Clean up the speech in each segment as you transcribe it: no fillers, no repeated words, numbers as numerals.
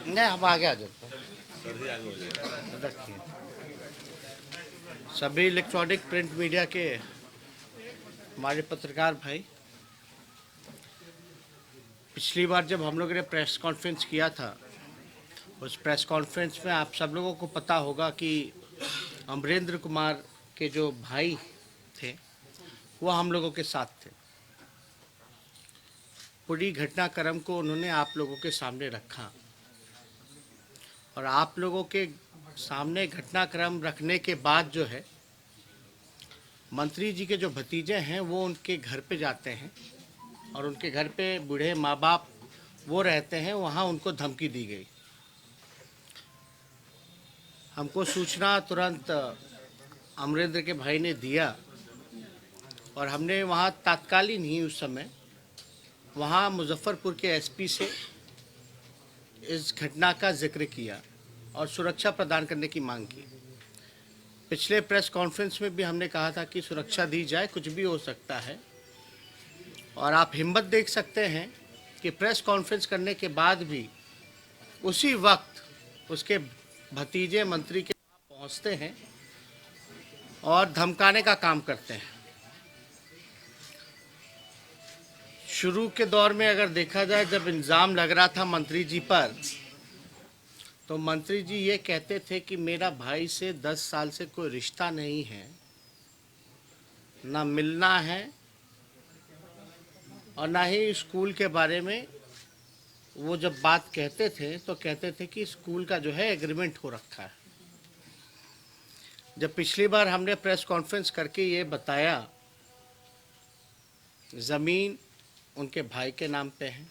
नहीं, हम आगे आ जाते हैं। रखिए। सभी इलेक्ट्रॉनिक प्रिंट मीडिया के हमारे पत्रकार भाई, पिछली बार जब हम लोगों ने प्रेस कॉन्फ्रेंस किया था, उस प्रेस कॉन्फ्रेंस में आप सब लोगों को पता होगा कि अमरेंद्र कुमार के जो भाई थे वो हम लोगों के साथ थे। पूरी घटनाक्रम को उन्होंने आप लोगों के सामने रखा और आप लोगों के सामने घटनाक्रम रखने के बाद जो है, मंत्री जी के जो भतीजे हैं वो उनके घर पे जाते हैं और उनके घर पे बूढ़े माँ बाप वो रहते हैं, वहाँ उनको धमकी दी गई। हमको सूचना तुरंत अमरेंद्र के भाई ने दिया और हमने वहाँ तात्कालीन ही उस समय वहाँ मुजफ्फरपुर के एसपी से इस घटना का जिक्र किया और सुरक्षा प्रदान करने की मांग की। पिछले प्रेस कॉन्फ्रेंस में भी हमने कहा था कि सुरक्षा दी जाए, कुछ भी हो सकता है। और आप हिम्मत देख सकते हैं कि प्रेस कॉन्फ्रेंस करने के बाद भी उसी वक्त उसके भतीजे मंत्री के वहाँ पहुँचते हैं और धमकाने का काम करते हैं। शुरू के दौर में अगर देखा जाए, जब इल्ज़ाम लग रहा था मंत्री जी पर, तो मंत्री जी ये कहते थे कि मेरा भाई से 10 साल से कोई रिश्ता नहीं है, ना मिलना है और ना ही स्कूल के बारे में। वो जब बात कहते थे तो कहते थे कि स्कूल का जो है एग्रीमेंट हो रखा है। जब पिछली बार हमने प्रेस कॉन्फ्रेंस करके ये बताया, ज़मीन उनके भाई के नाम पे है,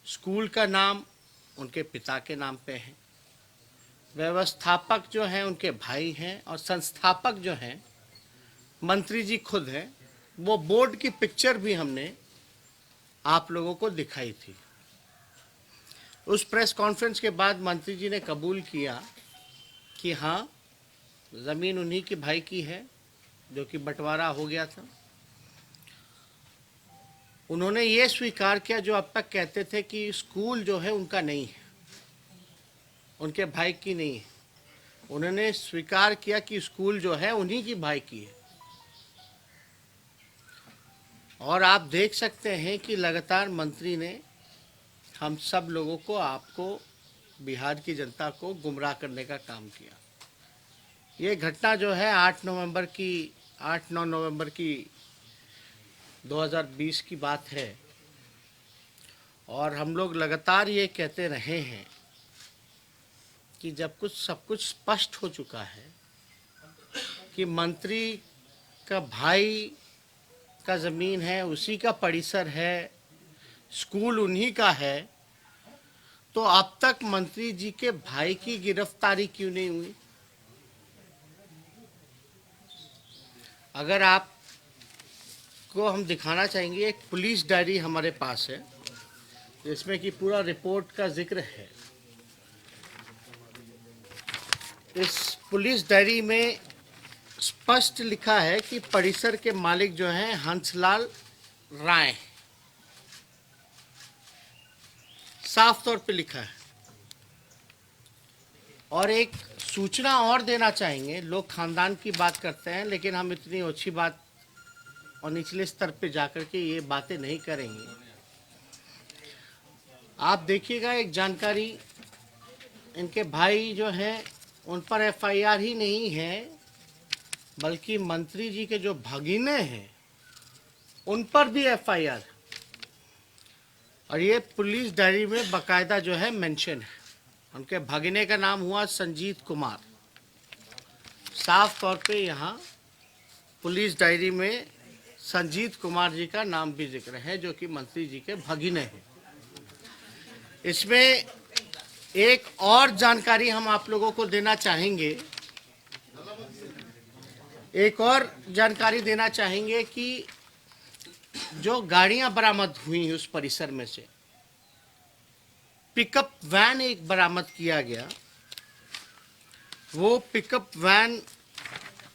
स्कूल का नाम उनके पिता के नाम पे है, व्यवस्थापक जो हैं उनके भाई हैं और संस्थापक जो हैं मंत्री जी खुद हैं। वो बोर्ड की पिक्चर भी हमने आप लोगों को दिखाई थी। उस प्रेस कॉन्फ्रेंस के बाद मंत्री जी ने कबूल किया कि हाँ, ज़मीन उन्हीं के भाई की है जो कि बंटवारा हो गया था। उन्होंने ये स्वीकार किया, जो अब तक कहते थे कि स्कूल जो है उनका नहीं है, उनके भाई की नहीं है। उन्होंने स्वीकार किया कि स्कूल जो है उन्हीं की भाई की है। और आप देख सकते हैं कि लगातार मंत्री ने हम सब लोगों को, आपको, बिहार की जनता को गुमराह करने का काम किया। ये घटना जो है 8-9 नवंबर की 2020 की बात है और हम लोग लगातार ये कहते रहे हैं कि जब सब कुछ स्पष्ट हो चुका है कि मंत्री का भाई का ज़मीन है, उसी का परिसर है, स्कूल उन्हीं का है, तो अब तक मंत्री जी के भाई की गिरफ्तारी क्यों नहीं हुई? अगर आप को हम दिखाना चाहेंगे, एक पुलिस डायरी हमारे पास है जिसमें कि पूरा रिपोर्ट का जिक्र है। इस पुलिस डायरी में स्पष्ट लिखा है कि परिसर के मालिक जो हैं हंसलाल राय, साफ तौर पे लिखा है। और एक सूचना और देना चाहेंगे, लोग खानदान की बात करते हैं लेकिन हम इतनी अच्छी बात और निचले स्तर पे जाकर के ये बातें नहीं करेंगे। आप देखिएगा, एक जानकारी, इनके भाई जो हैं उन पर एफआईआर ही नहीं है, बल्कि मंत्री जी के जो भगीने हैं उन पर भी एफआईआर है। और ये पुलिस डायरी में बाकायदा जो है मेंशन है। उनके भगीने का नाम हुआ संजीत कुमार। साफ तौर पे यहाँ पुलिस डायरी में संजीत कुमार जी का नाम भी जिक्र है, जो कि मंत्री जी के भगीने हैं। इसमें एक और जानकारी हम आप लोगों को देना चाहेंगे, कि जो गाड़ियां बरामद हुई उस परिसर में से, पिकअप वैन एक बरामद किया गया। वो पिकअप वैन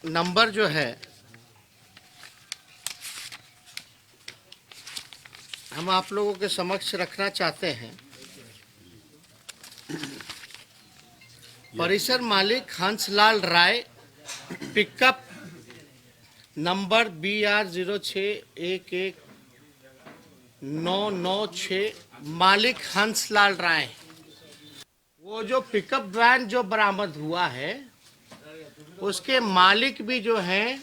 नंबर जो है हम आप लोगों के समक्ष रखना चाहते हैं। परिसर मालिक हंसलाल राय, पिकअप नंबर BR06119996, मालिक हंसलाल राय। वो जो पिकअप वैन जो बरामद हुआ है उसके मालिक भी जो हैं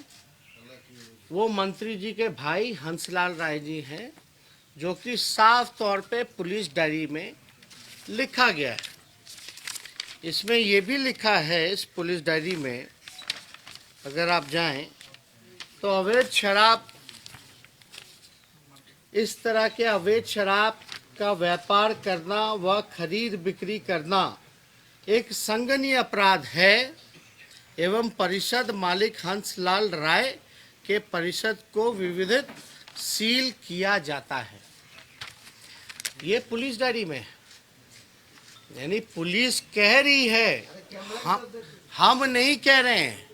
वो मंत्री जी के भाई हंसलाल राय जी हैं, जो कि साफ तौर पे पुलिस डायरी में लिखा गया है। इसमें ये भी लिखा है इस पुलिस डायरी में, अगर आप जाएं तो अवैध शराब, इस तरह के अवैध शराब का व्यापार करना व खरीद बिक्री करना एक संगीन अपराध है एवं परिषद मालिक हंसलाल राय के परिषद को विविधित सील किया जाता है। ये पुलिस डायरी में, यानी पुलिस कह रही है, हम नहीं कह रहे हैं।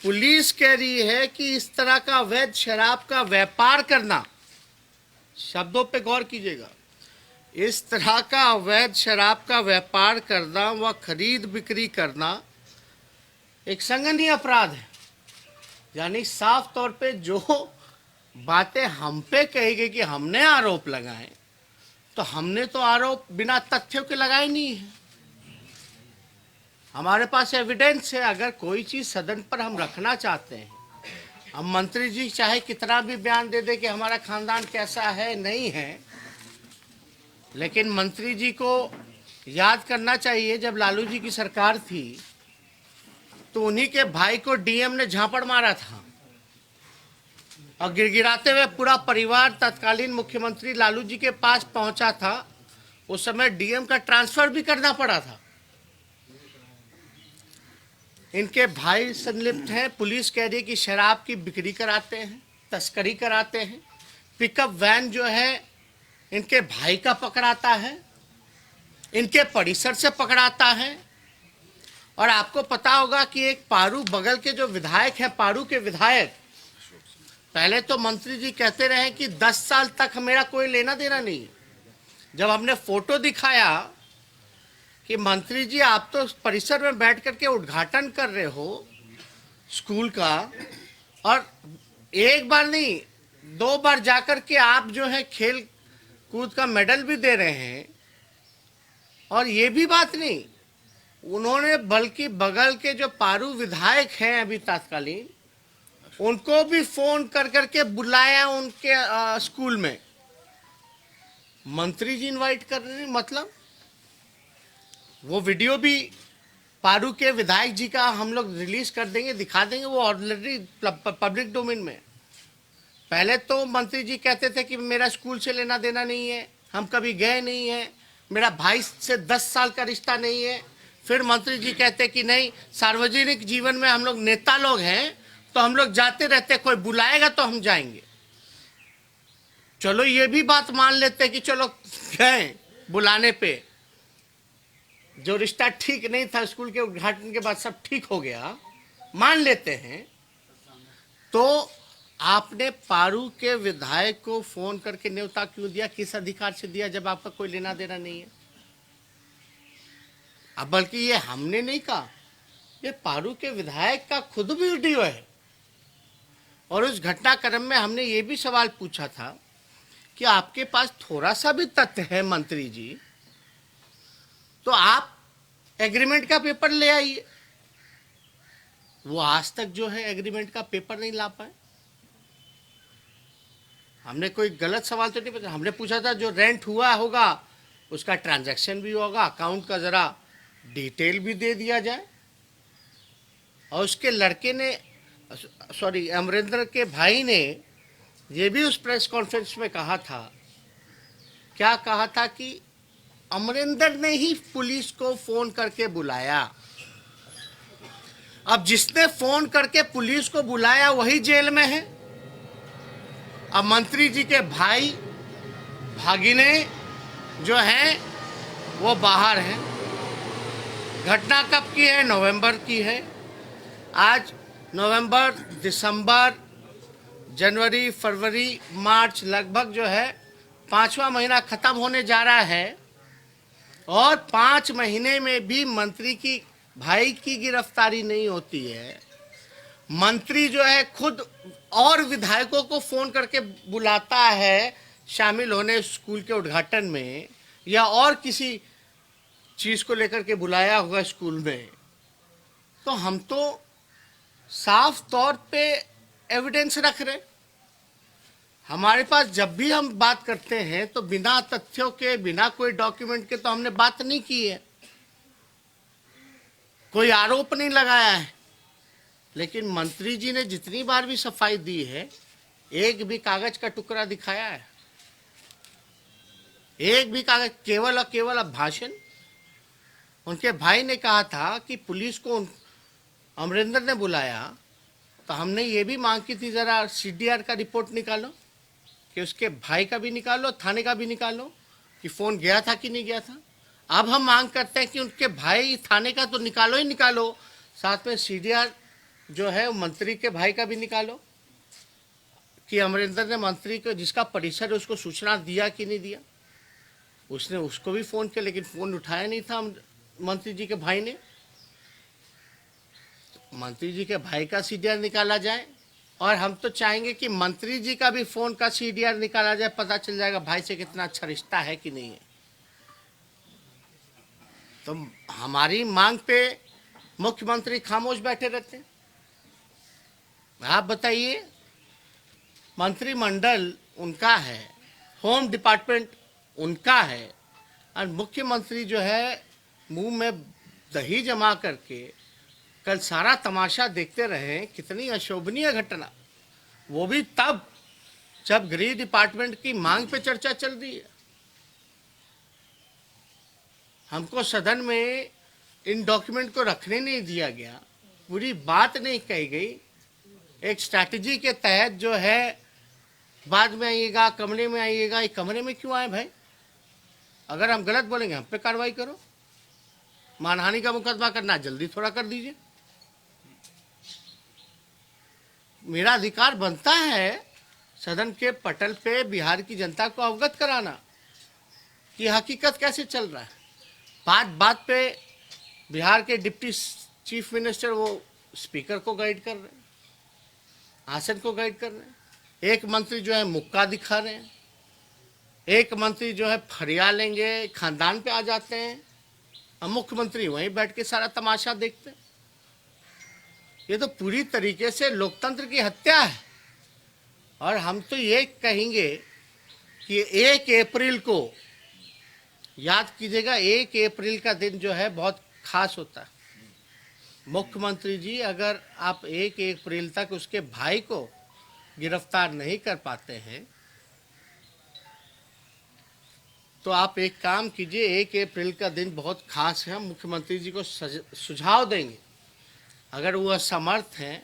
पुलिस कह रही है कि इस तरह का अवैध शराब का व्यापार करना, शब्दों पे गौर कीजिएगा, इस तरह का अवैध शराब का व्यापार करना व खरीद बिक्री करना एक संगीन अपराध है। यानी साफ तौर पे जो बातें हम पे कही गई कि हमने आरोप लगाए, तो हमने तो आरोप बिना तथ्यों के लगाए नहीं है। हमारे पास एविडेंस है। अगर कोई चीज सदन पर हम रखना चाहते हैं, हम मंत्री जी चाहे कितना भी बयान दे दे कि हमारा खानदान कैसा है, नहीं है, लेकिन मंत्री जी को याद करना चाहिए जब लालू जी की सरकार थी तो उन्हीं के भाई को डीएम ने झापड़ मारा था और गिड़गिड़ाते हुए पूरा परिवार तत्कालीन मुख्यमंत्री लालू जी के पास पहुंचा था। उस समय डीएम का ट्रांसफर भी करना पड़ा था। इनके भाई संलिप्त हैं। पुलिस कह रही है कि शराब की बिक्री कराते हैं, तस्करी कराते हैं। पिकअप वैन जो है इनके भाई का पकड़ाता है, इनके परिसर से पकड़ाता है। और आपको पता होगा कि एक पारू बगल के जो विधायक हैं, पारू के विधायक, पहले तो मंत्री जी कहते रहे कि 10 साल तक मेरा कोई लेना देना नहीं। जब हमने फोटो दिखाया कि मंत्री जी आप तो परिसर में बैठ करके उद्घाटन कर रहे हो स्कूल का, और एक बार नहीं 2 बार जाकर के आप जो है खेल कूद का मेडल भी दे रहे हैं, और ये भी बात नहीं, उन्होंने बल्कि बगल के जो पारू विधायक हैं अभी तत्कालीन, उनको भी फोन कर करके बुलाया उनके स्कूल में। मंत्री जी इनवाइट कर रहे हैं, मतलब वो वीडियो भी पारू के विधायक जी का हम लोग रिलीज कर देंगे, दिखा देंगे, वो ऑलरेडी पब्लिक डोमेन में। पहले तो मंत्री जी कहते थे कि मेरा स्कूल से लेना देना नहीं है, हम कभी गए नहीं है, मेरा भाई से 10 साल का रिश्ता नहीं है। फिर मंत्री जी कहते कि नहीं, सार्वजनिक जीवन में हम लोग नेता लोग हैं तो हम लोग जाते रहते, कोई बुलाएगा तो हम जाएंगे। चलो ये भी बात मान लेते कि चलो गए बुलाने पे, जो रिश्ता ठीक नहीं था स्कूल के उद्घाटन के बाद सब ठीक हो गया, मान लेते हैं। तो आपने पारू के विधायक को फोन करके न्योता क्यों दिया, किस अधिकार से दिया, जब आपका कोई लेना देना नहीं है? अब बल्कि ये हमने नहीं कहा, ये पारू के विधायक का खुद भी वीडियो है। और उस घटनाक्रम में हमने ये भी सवाल पूछा था कि आपके पास थोड़ा सा भी तथ्य है मंत्री जी, तो आप एग्रीमेंट का पेपर ले आइए। वो आज तक जो है एग्रीमेंट का पेपर नहीं ला पाए। हमने कोई गलत सवाल तो नहीं पूछा, हमने पूछा था जो रेंट हुआ होगा उसका ट्रांजैक्शन भी होगा, अकाउंट का जरा डिटेल भी दे दिया जाए। और उसके लड़के ने, सॉरी अमरिंदर के भाई ने ये भी उस प्रेस कॉन्फ्रेंस में कहा था, क्या कहा था कि अमरिंदर ने ही पुलिस को फोन करके बुलाया। अब जिसने फोन करके पुलिस को बुलाया वही जेल में है। अब मंत्री जी के भाई भागिने जो हैं वो बाहर हैं। घटना कब की है? नवंबर की है। आज नवंबर, दिसंबर, जनवरी, फरवरी, मार्च, लगभग जो है 5वां महीना खत्म होने जा रहा है और 5 महीने में भी मंत्री की भाई की गिरफ्तारी नहीं होती है। मंत्री जो है खुद और विधायकों को फोन करके बुलाता है शामिल होने स्कूल के उद्घाटन में, या और किसी चीज को लेकर के बुलाया होगा स्कूल में। तो हम तो साफ तौर पे एविडेंस रख रहे। हमारे पास जब भी हम बात करते हैं तो बिना तथ्यों के, बिना कोई डॉक्यूमेंट के तो हमने बात नहीं की है, कोई आरोप नहीं लगाया है। लेकिन मंत्री जी ने जितनी बार भी सफाई दी है, एक भी कागज का टुकड़ा दिखाया है? एक भी कागज? केवल और केवल अब भाषण। उनके भाई ने कहा था कि पुलिस को अमरिंदर ने बुलाया, तो हमने ये भी मांग की थी जरा सीडीआर का रिपोर्ट निकालो, कि उसके भाई का भी निकालो, थाने का भी निकालो कि फोन गया था कि नहीं गया था। अब हम मांग करते हैं कि उनके भाई थाने का तो निकालो ही निकालो, साथ में सीडीआर जो है मंत्री के भाई का भी निकालो कि अमरिंदर ने मंत्री को, जिसका परिसर है, उसको सूचना दिया कि नहीं दिया। उसने उसको भी फोन किया लेकिन फोन उठाया नहीं था मंत्री जी के भाई ने। मंत्री जी के भाई का सीडीआर निकाला जाए, और हम तो चाहेंगे कि मंत्री जी का भी फोन का सीडीआर निकाला जाए, पता चल जाएगा भाई से कितना अच्छा रिश्ता है कि नहीं है। तो हमारी मांग पे मुख्यमंत्री खामोश बैठे रहते हैं। आप बताइए, मंत्रिमंडल उनका है, होम डिपार्टमेंट उनका है, और मुख्यमंत्री जो है मुंह में दही जमा करके कल सारा तमाशा देखते रहे। कितनी अशोभनीय घटना, वो भी तब जब गृह डिपार्टमेंट की मांग पे चर्चा चल रही है। हमको सदन में इन डॉक्यूमेंट को रखने नहीं दिया गया, पूरी बात नहीं कही गई। एक स्ट्रैटेजी के तहत जो है बाद में आइएगा, कमरे में आइएगा। ये कमरे में क्यों आए भाई? अगर हम गलत बोलेंगे हम पे कार्रवाई करो। मानहानि का मुकदमा करना जल्दी थोड़ा कर दीजिए। मेरा अधिकार बनता है सदन के पटल पे बिहार की जनता को अवगत कराना कि हकीकत कैसे चल रहा है। बात बात पे बिहार के डिप्टी चीफ मिनिस्टर वो स्पीकर को गाइड कर रहे हैं, आसन को गाइड कर रहे हैं। एक मंत्री जो है मुक्का दिखा रहे हैं, एक मंत्री जो है फरिया लेंगे खानदान पे आ जाते हैं, और मुख्यमंत्री वहीं बैठ के सारा तमाशा देखते हैं। ये तो पूरी तरीके से लोकतंत्र की हत्या है। और हम तो ये कहेंगे कि 1 अप्रैल को याद कीजिएगा, 1 अप्रैल का दिन जो है बहुत खास होता है। मुख्यमंत्री जी, अगर आप 1 अप्रैल तक उसके भाई को गिरफ्तार नहीं कर पाते हैं तो आप एक काम कीजिए, 1 अप्रैल का दिन बहुत खास है। हम मुख्यमंत्री जी को सुझाव देंगे, अगर वो असमर्थ हैं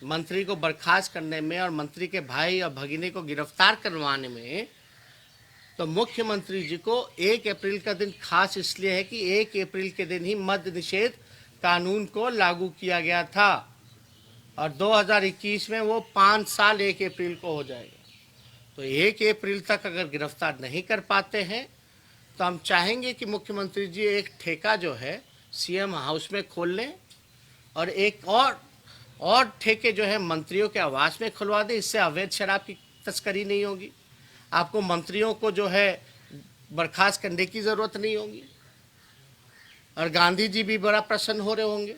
मंत्री को बर्खास्त करने में और मंत्री के भाई और भगिनी को गिरफ्तार करवाने में, तो मुख्यमंत्री जी को 1 अप्रैल का दिन खास इसलिए है कि 1 अप्रैल के दिन ही मद्य निषेध कानून को लागू किया गया था, और 2021 में वो 5 साल 1 अप्रैल को हो जाएगा। तो 1 अप्रैल तक अगर गिरफ्तार नहीं कर पाते हैं तो हम चाहेंगे कि मुख्यमंत्री जी एक ठेका जो है सीएम हाउस में खोल लें, और एक और ठेके जो है मंत्रियों के आवास में खुलवा दें। इससे अवैध शराब की तस्करी नहीं होगी, आपको मंत्रियों को जो है बर्खास्त करने की ज़रूरत नहीं होगी, और गांधी जी भी बड़ा प्रसन्न हो रहे होंगे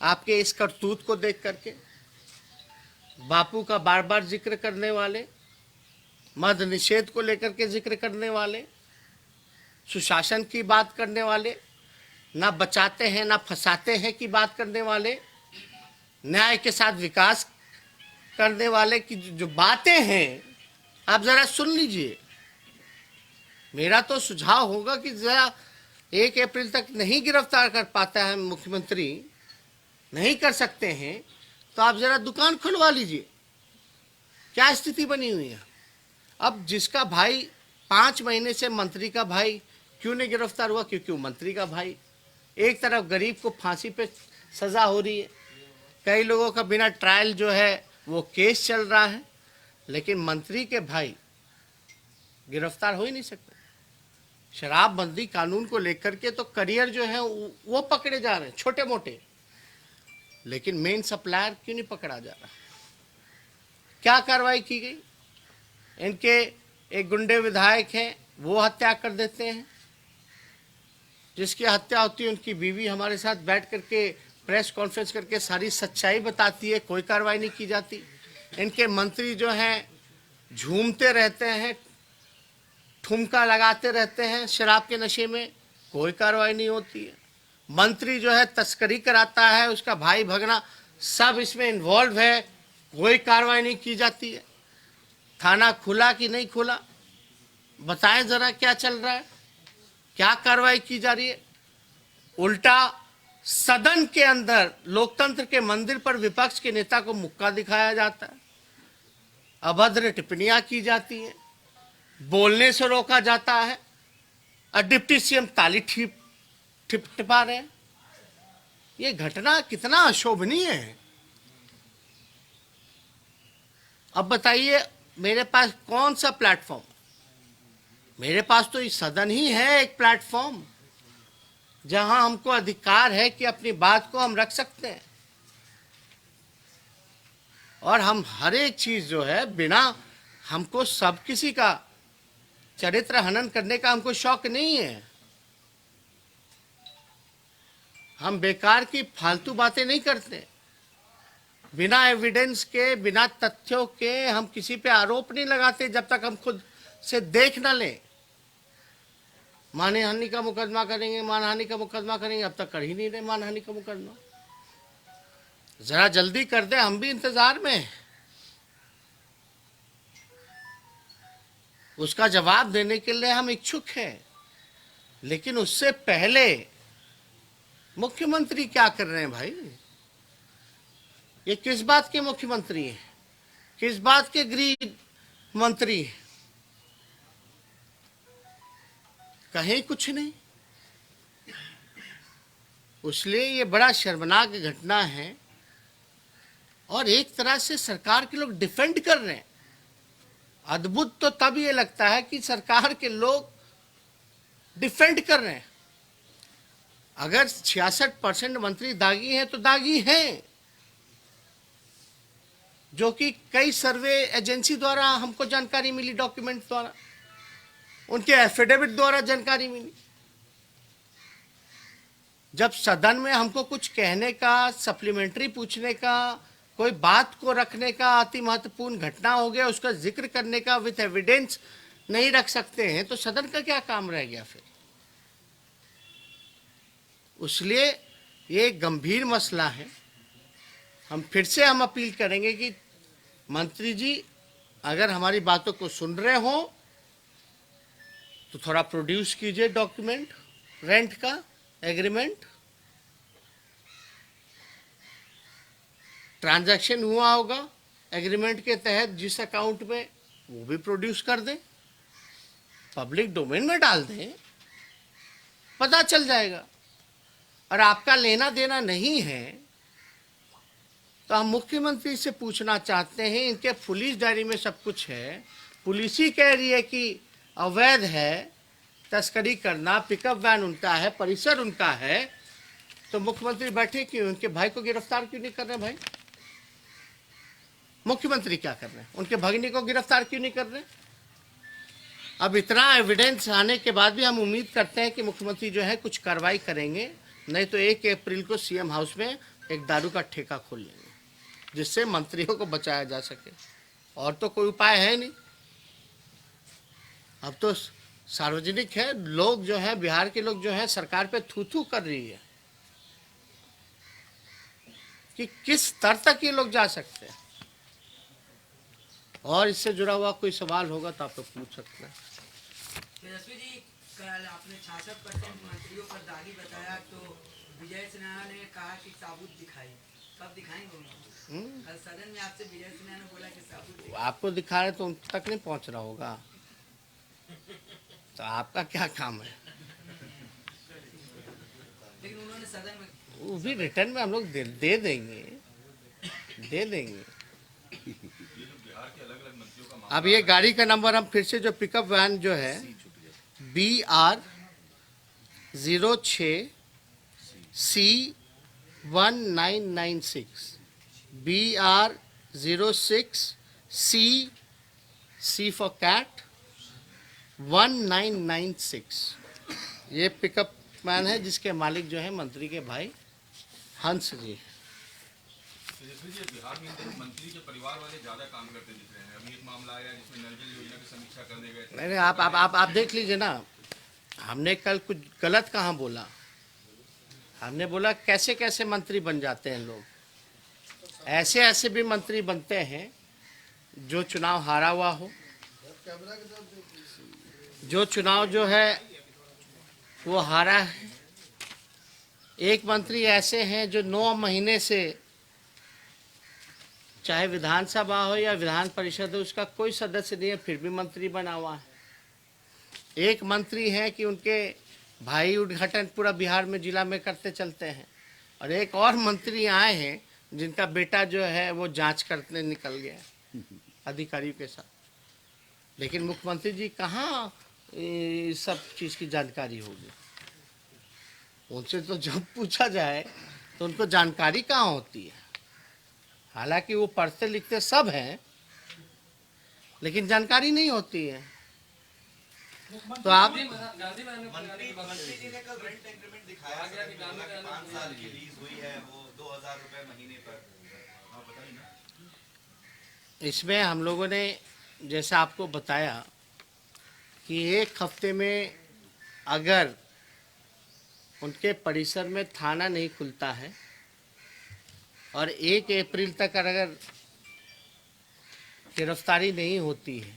आपके इस करतूत को देख करके। बापू का बार बार जिक्र करने वाले, मद्य निषेध को लेकर के जिक्र करने वाले, सुशासन की बात करने वाले, ना बचाते हैं ना फंसाते हैं की बात करने वाले, न्याय के साथ विकास करने वाले की जो बातें हैं आप जरा सुन लीजिए। मेरा तो सुझाव होगा कि जरा 1 अप्रैल तक नहीं गिरफ्तार कर पाता है मुख्यमंत्री, नहीं कर सकते हैं, तो आप जरा दुकान खुलवा लीजिए। क्या स्थिति बनी हुई है। अब जिसका भाई 5 महीने से मंत्री का भाई क्यों नहीं गिरफ्तार हुआ? क्योंकि वो मंत्री का भाई। एक तरफ गरीब को फांसी पे सजा हो रही है, कई लोगों का बिना ट्रायल जो है वो केस चल रहा है, लेकिन मंत्री के भाई गिरफ्तार हो ही नहीं सकते। शराबबंदी कानून को लेकर के तो करियर जो है वो पकड़े जा रहे हैं छोटे मोटे, लेकिन मेन सप्लायर क्यों नहीं पकड़ा जा रहा? क्या कार्रवाई की गई? इनके एक गुंडे विधायक हैं, वो हत्या कर देते हैं। जिसकी हत्या होती है उनकी बीवी हमारे साथ बैठ करके प्रेस कॉन्फ्रेंस करके सारी सच्चाई बताती है, कोई कार्रवाई नहीं की जाती। इनके मंत्री जो हैं झूमते रहते हैं, ठुमका लगाते रहते हैं शराब के नशे में, कोई कार्रवाई नहीं होती है। मंत्री जो है तस्करी कराता है, उसका भाई भगना सब इसमें इन्वॉल्व है, कोई कार्रवाई नहीं की जाती है। थाना खुला कि नहीं खुला? बताएं जरा क्या चल रहा है, क्या कार्रवाई की जा रही है? उल्टा सदन के अंदर लोकतंत्र के मंदिर पर विपक्ष के नेता को मुक्का दिखाया जाता है, अभद्र टिप्पणियां की जाती हैं, बोलने से रोका जाता है, और डिप्टी सीएम ताली टिपा रहे हैं। ये घटना कितना अशोभनीय है। अब बताइए मेरे पास कौन सा प्लेटफॉर्म? मेरे पास तो इस सदन ही है एक प्लेटफॉर्म जहां हमको अधिकार है कि अपनी बात को हम रख सकते हैं, और हम हर एक चीज जो है बिना हमको सब किसी का चरित्र हनन करने का हमको शौक नहीं है। हम बेकार की फालतू बातें नहीं करते, बिना एविडेंस के बिना तथ्यों के हम किसी पे आरोप नहीं लगाते जब तक हम खुद से देख ना लें। मानहानि का मुकदमा करेंगे, मानहानि का मुकदमा करेंगे, अब तक कर ही नहीं रहे मानहानि का मुकदमा। जरा जल्दी कर दे, हम भी इंतजार में हैं। उसका जवाब देने के लिए हम इच्छुक हैं, लेकिन उससे पहले मुख्यमंत्री क्या कर रहे हैं भाई? ये किस बात के मुख्यमंत्री हैं? किस बात के गृह मंत्री हैं? कहीं कुछ नहीं। इसलिए ये बड़ा शर्मनाक घटना है, और एक तरह से सरकार के लोग डिफेंड कर रहे हैं। अद्भुत तो तब ये लगता है कि सरकार के लोग डिफेंड कर रहे हैं। अगर 66% मंत्री दागी हैं तो दागी हैं, जो कि कई सर्वे एजेंसी द्वारा हमको जानकारी मिली, डॉक्यूमेंट द्वारा, उनके एफिडेविट द्वारा जानकारी मिली। जब सदन में हमको कुछ कहने का, सप्लीमेंट्री पूछने का, कोई बात को रखने का, अति महत्वपूर्ण घटना हो गया उसका जिक्र करने का विथ एविडेंस नहीं रख सकते हैं, तो सदन का क्या काम रह गया फिर? इसलिए ये गंभीर मसला है। हम फिर से अपील करेंगे कि मंत्री जी अगर हमारी बातों को सुन रहे हो तो थोड़ा प्रोड्यूस कीजिए डॉक्यूमेंट, रेंट का एग्रीमेंट, ट्रांजैक्शन हुआ होगा एग्रीमेंट के तहत जिस अकाउंट में, वो भी प्रोड्यूस कर दें, पब्लिक डोमेन में डाल दें, पता चल जाएगा। और आपका लेना देना नहीं है तो हम मुख्यमंत्री से पूछना चाहते हैं, इनके पुलिस डायरी में सब कुछ है, पुलिस ही कह रही है कि अवैध है तस्करी करना, पिकअप वैन उनका है, परिसर उनका है, तो मुख्यमंत्री बैठे क्यों? उनके भाई को गिरफ्तार क्यों नहीं कर रहे भाई? मुख्यमंत्री क्या कर रहे हैं? उनके भगिनी को गिरफ्तार क्यों नहीं कर रहे? अब इतना एविडेंस आने के बाद भी हम उम्मीद करते हैं कि मुख्यमंत्री जो है कुछ कार्रवाई करेंगे, नहीं तो 1 अप्रैल को सीएम हाउस में एक दारू का ठेका खोल लेंगे जिससे मंत्रियों को बचाया जा सके। और तो कोई उपाय है नहीं। अब तो सार्वजनिक है, लोग जो है, बिहार के लोग जो है सरकार पे थू थू कर रही है कि किस स्तर तक ये लोग जा सकते हैं। और इससे जुड़ा हुआ कोई सवाल होगा तो आप तो पूछ सकते हैं। तेजस्वी जी, कल आपने 66% मंत्रियों पर दागी बताया, तो विजय सिन्हा ने कहा कि साबुत दिखाई, कब दिखाएंगे उनको? कल सदन में आपसे विजय सिन्हा ने बोला कि साबुत दिखाई। आपको दिखा रहे तो उन तक नहीं पहुंच रहा होगा, तो आपका क्या काम है? सदन में वो भी रिटर्न में हम लोग दे देंगे, दे देंगे। अब ये गाड़ी का नंबर हम फिर से, जो पिकअप वैन जो है BR06C1996, BR06C फॉर कैट 1996, ये पिकअप वैन है जिसके मालिक जो है मंत्री के भाई हंस जी। तेजस्वी जी, बिहार में मंत्री के परिवार वाले ज्यादा काम करते दिख रहे हैं। अभी एक मामला आया जिसमें नल जल योजना की समीक्षा करने गए थे। नहीं, आप देख लीजिए ना, हमने कल कुछ गलत कहाँ बोला? हमने बोला कैसे कैसे मंत्री बन जाते हैं लोग। ऐसे ऐसे भी मंत्री बनते हैं जो चुनाव हारा हुआ हो, जो चुनाव जो है वो हारा है। एक मंत्री ऐसे हैं जो 9 महीने से, चाहे विधानसभा हो या विधान परिषद हो, उसका कोई सदस्य नहीं है, फिर भी मंत्री बना हुआ है। एक मंत्री है कि उनके भाई उद्घाटन पूरा बिहार में जिला में करते चलते हैं, और एक और मंत्री आए हैं जिनका बेटा जो है वो जांच करने निकल गया अधिकारियों के साथ। लेकिन मुख्यमंत्री जी कहाँ सब चीज़ की जानकारी होगी? उनसे तो जब पूछा जाए तो उनको जानकारी कहाँ होती है। हालांकि वो पढ़ते लिखते सब हैं, लेकिन जानकारी नहीं होती है। तो आप मंत्री जी ने कल रेंट एग्रीमेंट दिखाया गया कि 5 साल की लीज हुई है, वो 2000 रुपए महीने पर। आप बताइए ना। इसमें हम लोगों ने जैसा आपको बताया कि 1 हफ्ते में अगर उनके परिसर में थाना नहीं खुलता है और 1 अप्रैल तक अगर गिरफ्तारी नहीं होती है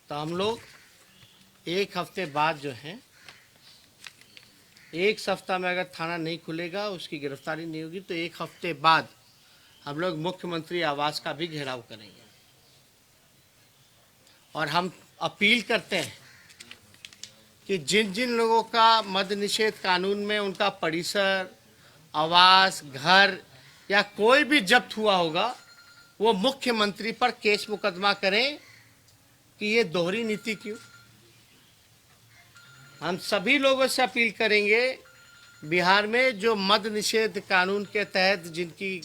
तो हम लोग 1 हफ्ते बाद जो है, 1 सप्ताह में अगर थाना नहीं खुलेगा, उसकी गिरफ्तारी नहीं होगी, तो 1 हफ्ते बाद हम लोग मुख्यमंत्री आवास का भी घेराव करेंगे। और हम अपील करते हैं कि जिन जिन लोगों का मद्य निषेध कानून में उनका परिसर, आवास, घर या कोई भी जब्त हुआ होगा, वो मुख्यमंत्री पर केस मुकदमा करें कि ये दोहरी नीति क्यों। हम सभी लोगों से अपील करेंगे, बिहार में जो मद्य निषेध कानून के तहत जिनकी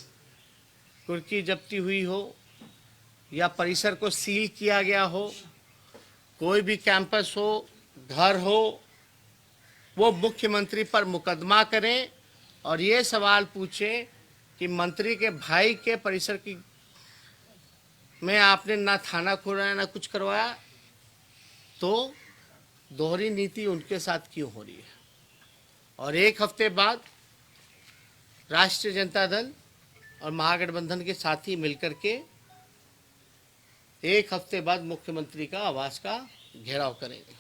कुर्की जब्ती हुई हो या परिसर को सील किया गया हो, कोई भी कैंपस हो, घर हो, वो मुख्यमंत्री पर मुकदमा करें और ये सवाल पूछें कि मंत्री के भाई के परिसर की में आपने ना थाना खोला ना कुछ करवाया, तो दोहरी नीति उनके साथ क्यों हो रही है। और 1 हफ्ते बाद राष्ट्रीय जनता दल और महागठबंधन के साथी मिलकर के 1 हफ्ते बाद मुख्यमंत्री का आवास का घेराव करेंगे।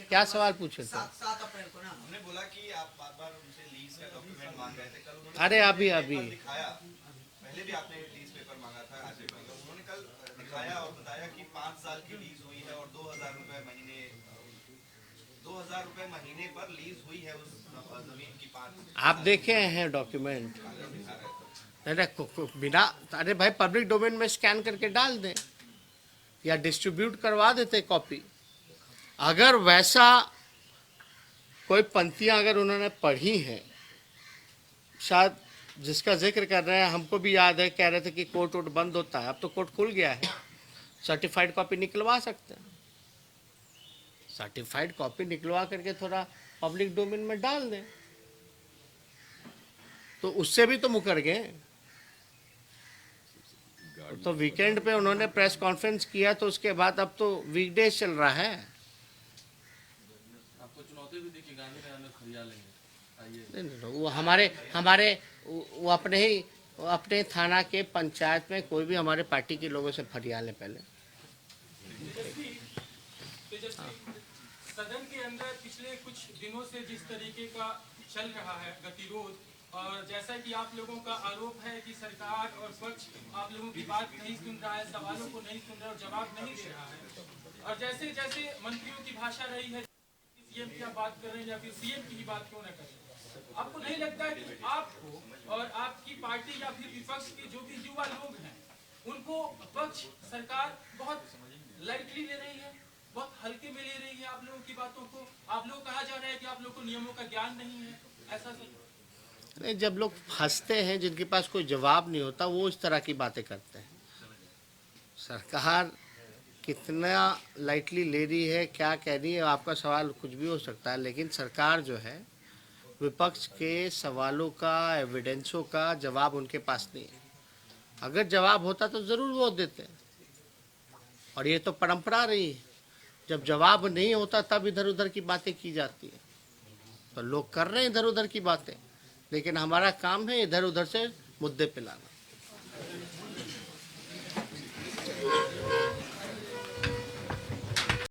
क्या सवाल पूछे थे? 7 अप्रैल को ना हमने बोला कि आप बार-बार उनसे लीज का डॉक्यूमेंट मांग रहे थे। कल उन्होंने अरे अभी दिखाया। पहले भी आपने लीज पेपर मांगा था, आज भी मांगा। उन्होंने कल दिखाया और बताया कि 5 साल की लीज हुई है और 2000 रुपए महीने पर लीज हुई है उस जमीन की। 5 आप देखे हैं डॉक्यूमेंट? बिना, अरे भाई पब्लिक डोमेन में स्कैन करके डाल दें या डिस्ट्रीब्यूट करवा देते कॉपी। अगर वैसा कोई पंक्तियां अगर उन्होंने पढ़ी हैं, शायद जिसका जिक्र कर रहे हैं, हमको भी याद है, कह रहे थे कि कोर्ट वोट बंद होता है, अब तो कोर्ट खुल गया है, सर्टिफाइड कॉपी निकलवा सकते हैं। सर्टिफाइड कॉपी निकलवा करके थोड़ा पब्लिक डोमेन में डाल दें, तो उससे भी तो मुकर गए। तो वीकेंड पे उन्होंने प्रेस कॉन्फ्रेंस किया, तो उसके बाद अब तो वीकडेज चल रहा है। आपको चुनौती भी देखी, गांधी मैदान में खरिया लेंगे, आइए। नहीं, वो वो अपने थाना के पंचायत में कोई भी हमारे पार्टी के लोगों से फरिया लें पहले। सदन के अंदर पिछले कुछ दिनों से जिस तरीके का चल रहा है गतिरोध, और जैसा कि आप लोगों का आरोप है कि सरकार और पक्ष आप लोगों की बात नहीं सुन रहा है, सवालों को नहीं सुन रहा है और जवाब नहीं दे रहा है, और जैसे जैसे मंत्रियों की भाषा रही है, सीएम की आप बात कर रहे हैं या फिर सीएम की ही बात क्यों न करें, आपको नहीं लगता है कि आपको और आपकी पार्टी या फिर विपक्ष के जो भी युवा लोग हैं उनको पक्ष सरकार बहुत लाइटली ले रही है, बहुत हल्के में ले रही है आप लोगों की बातों को? आप लोग कहा जा रहा है कि आप लोगों को नियमों का ज्ञान नहीं है, ऐसा सब? नहीं, जब लोग फंसते हैं जिनके पास कोई जवाब नहीं होता वो इस तरह की बातें करते हैं। सरकार कितना लाइटली ले रही है, क्या कह रही है, आपका सवाल कुछ भी हो सकता है, लेकिन सरकार जो है विपक्ष के सवालों का, एविडेंसों का जवाब उनके पास नहीं है। अगर जवाब होता तो ज़रूर वोट देते, और ये तो परंपरा रही है, जब जवाब नहीं होता तब इधर उधर की बातें की जाती है। तो लोग कर रहे हैं इधर उधर की बातें, लेकिन हमारा काम है इधर उधर से मुद्दे पे लाना।